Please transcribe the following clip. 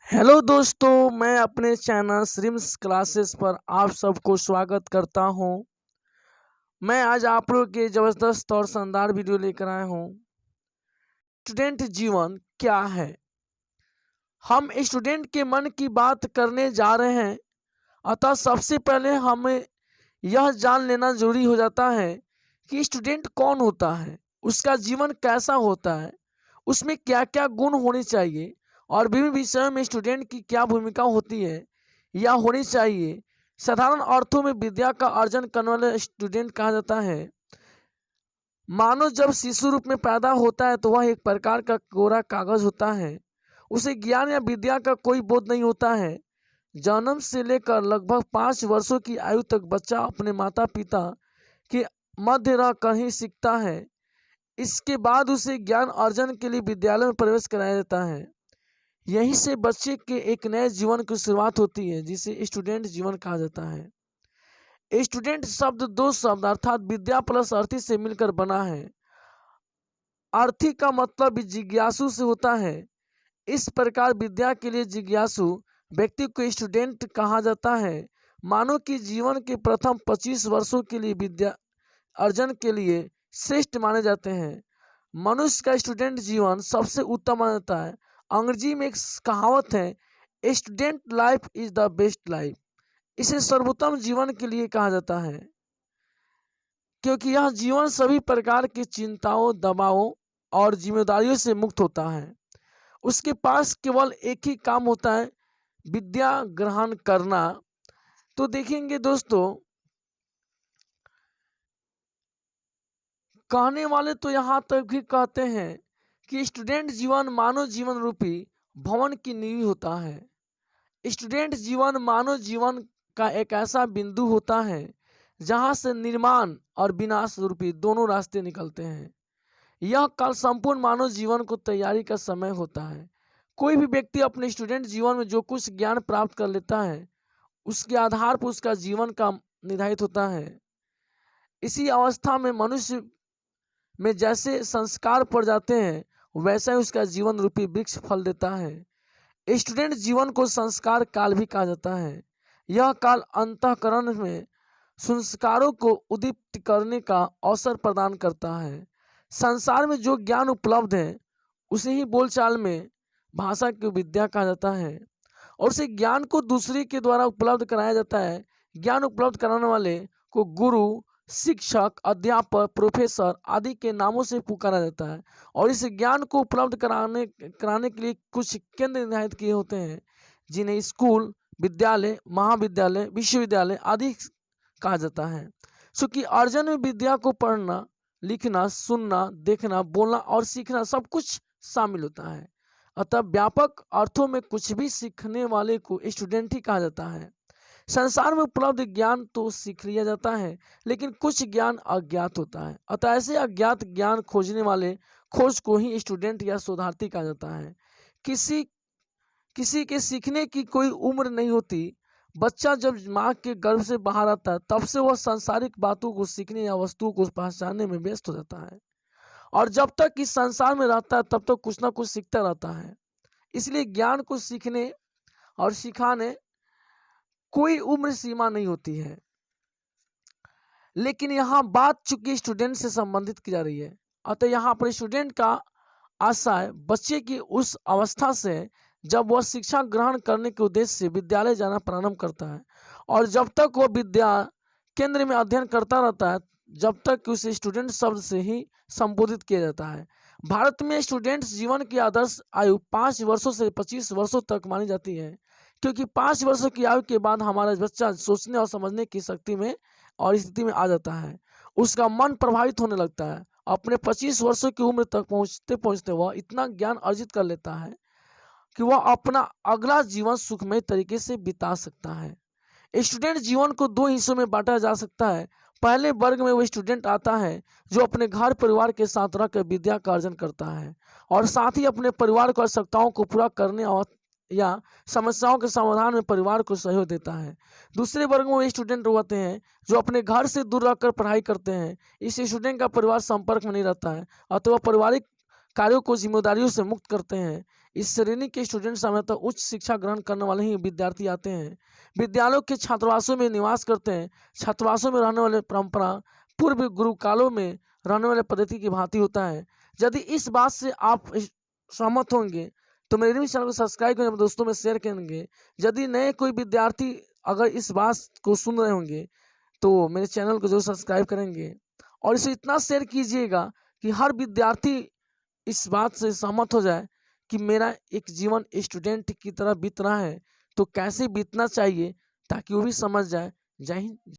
Hello दोस्तों, मैं अपने चैनल श्रिम्स क्लासेस पर आप सबको स्वागत करता हूं। मैं आज आप लोग के ज़बरदस्त और शानदार वीडियो लेकर आया हूं। स्टूडेंट जीवन क्या है? हम स्टूडेंट के मन की बात करने जा रहे हैं। अतः सबसे पहले हमें यह जान लेना जरूरी हो जाता है कि स्टूडेंट कौन होता है, उसका जीवन कैसा होता है, उसमें क्या क्या गुण होने चाहिए और विभिन्न विषयों में स्टूडेंट की क्या भूमिका होती है या होनी चाहिए। साधारण अर्थों में विद्या का अर्जन करने वाले स्टूडेंट कहा जाता है। मानव जब शिशु रूप में पैदा होता है तो वह एक प्रकार का कोरा कागज होता है। उसे ज्ञान या विद्या का कोई बोध नहीं होता है। जन्म से लेकर लगभग 5 वर्षों की आयु तक बच्चा अपने माता पिता के मध्य रहकर ही सीखता है। इसके बाद उसे ज्ञान अर्जन के लिए विद्यालय में प्रवेश कराया जाता है। यहीं से बच्चे के एक नए जीवन की शुरुआत होती है, जिसे स्टूडेंट जीवन कहा जाता है। स्टूडेंट शब्द दो शब्द अर्थात विद्या प्लस अर्थी से मिलकर बना है। अर्थी का मतलब जिज्ञासु से होता है। इस प्रकार विद्या के लिए जिज्ञासु व्यक्ति को स्टूडेंट कहा जाता है। मानव की जीवन के प्रथम 25 वर्षों के लिए विद्या अर्जन के लिए श्रेष्ठ माने जाते हैं। मनुष्य का स्टूडेंट जीवन सबसे उत्तम माना जाता है। अंग्रेजी में एक कहावत है, student life is the best life. इसे सर्वोत्तम जीवन के लिए कहा जाता है, क्योंकि यह जीवन सभी प्रकार की चिंताओं, दबावों और जिम्मेदारियों से मुक्त होता है। उसके पास केवल एक ही काम होता है, विद्या ग्रहण करना। तो देखेंगे दोस्तों, कहने वाले तो यहाँ तक भी कहते हैं कि स्टूडेंट जीवन मानव जीवन रूपी भवन की नींव होता है। स्टूडेंट जीवन मानव जीवन का एक ऐसा बिंदु होता है जहाँ से निर्माण और विनाश रूपी दोनों रास्ते निकलते हैं। यह काल संपूर्ण मानव जीवन को तैयारी का समय होता है। कोई भी व्यक्ति अपने स्टूडेंट जीवन में जो कुछ ज्ञान प्राप्त कर लेता है, उसके आधार पर उसका जीवन का निर्धारित होता है। इसी अवस्था में मनुष्य में जैसे संस्कार पड़ जाते हैं, वैसा ही उसका जीवन रूपी वृक्ष फल देता है। स्टूडेंट जीवन को संस्कार काल भी कहा जाता है। यह काल अंतःकरण में संस्कारों को उद्दीप्त करने का अवसर प्रदान करता है। संसार में जो ज्ञान उपलब्ध है उसे ही बोलचाल में भाषा की विद्या कहा जाता है, और उसे ज्ञान को दूसरे के द्वारा उपलब्ध कराया जाता है। ज्ञान उपलब्ध कराने वाले को गुरु, शिक्षक, अध्यापक, प्रोफेसर आदि के नामों से पुकारा जाता है। और इस ज्ञान को उपलब्ध कराने के लिए कुछ केंद्र निर्धारित किए होते हैं, जिन्हें स्कूल, विद्यालय, महाविद्यालय, विश्वविद्यालय आदि कहा जाता है। क्योंकि अर्जन में विद्या को पढ़ना, लिखना, सुनना, देखना, बोलना और सीखना सब कुछ शामिल होता है। अतः व्यापक अर्थों में कुछ भी सीखने वाले को स्टूडेंट ही कहा जाता है। संसार में उपलब्ध ज्ञान तो सीख लिया जाता है, लेकिन कुछ ज्ञान अज्ञात होता है। अतः ऐसे अज्ञात ज्ञान खोजने वाले खोज को ही स्टूडेंट या शोधार्थी कहा जाता है। किसी किसी के सीखने की कोई उम्र नहीं होती। बच्चा जब माँ के गर्भ से बाहर आता है, तब से वह सांसारिक बातों को सीखने या वस्तुओं को पहचानने में व्यस्त हो जाता है, और जब तक इस संसार में रहता है तब तक कुछ ना कुछ सीखता रहता है। इसलिए ज्ञान को सीखने और सिखाने कोई उम्र सीमा नहीं होती है। लेकिन यहाँ बात चूंकि स्टूडेंट से संबंधित की जा रही है, अतः यहाँ पर स्टूडेंट का आशय बच्चे की उस अवस्था से जब वह शिक्षा ग्रहण करने के उद्देश्य से विद्यालय जाना प्रारंभ करता है, और जब तक वह विद्या केंद्र में अध्ययन करता रहता है, जब तक उसे स्टूडेंट शब्द से ही संबोधित किया जाता है। भारत में स्टूडेंट जीवन की आदर्श आयु 5 वर्षों से 25 वर्षों तक मानी जाती है, क्योंकि 5 वर्षों की आयु के बाद हमारा बच्चा सोचने और समझने की शक्ति में और स्थिति में आ जाता है। उसका मन प्रभावित होने लगता है। अपने 25 वर्षों की उम्र तक पहुँचते पहुँचते वह इतना ज्ञान अर्जित कर लेता है कि वह अपना अगला जीवन सुखमय तरीके से बिता सकता है। स्टूडेंट जीवन को 2 हिस्सों में बांटा जा सकता है। पहले वर्ग में वो स्टूडेंट आता है जो अपने घर परिवार के साथ रहकर विद्या का अर्जन करता है, और साथ ही अपने परिवार की आवश्यकताओं को पूरा करने और या समस्याओं के समाधान में परिवार को सहयोग देता है। दूसरे वर्ग में वो स्टूडेंट होते हैं जो अपने घर से दूर रहकर पढ़ाई करते हैं। इस स्टूडेंट का परिवार संपर्क में नहीं रहता है, अथवा पारिवारिक कार्यों को जिम्मेदारियों से मुक्त करते हैं। इस श्रेणी के स्टूडेंट सामान्यतः उच्च शिक्षा ग्रहण करने वाले ही विद्यार्थी आते हैं। विद्यालयों के छात्रावासों में निवास करते हैं। छात्रावासों में रहने वाले परंपरा पूर्व गुरुकालों में रहने वाले पद्धति की भांति होता है। यदि इस बात से आप सहमत होंगे तो मेरे भी चैनल को सब्सक्राइब करें, दोस्तों में शेयर करेंगे। यदि नए कोई विद्यार्थी अगर इस बात को सुन रहे होंगे तो मेरे चैनल को जरूर सब्सक्राइब करेंगे और इसे इतना शेयर कीजिएगा कि हर विद्यार्थी इस बात से सहमत हो जाए कि मेरा एक जीवन स्टूडेंट की तरह बीत रहा है तो कैसे बीतना चाहिए, ताकि वो भी समझ जाए। जय हिंद।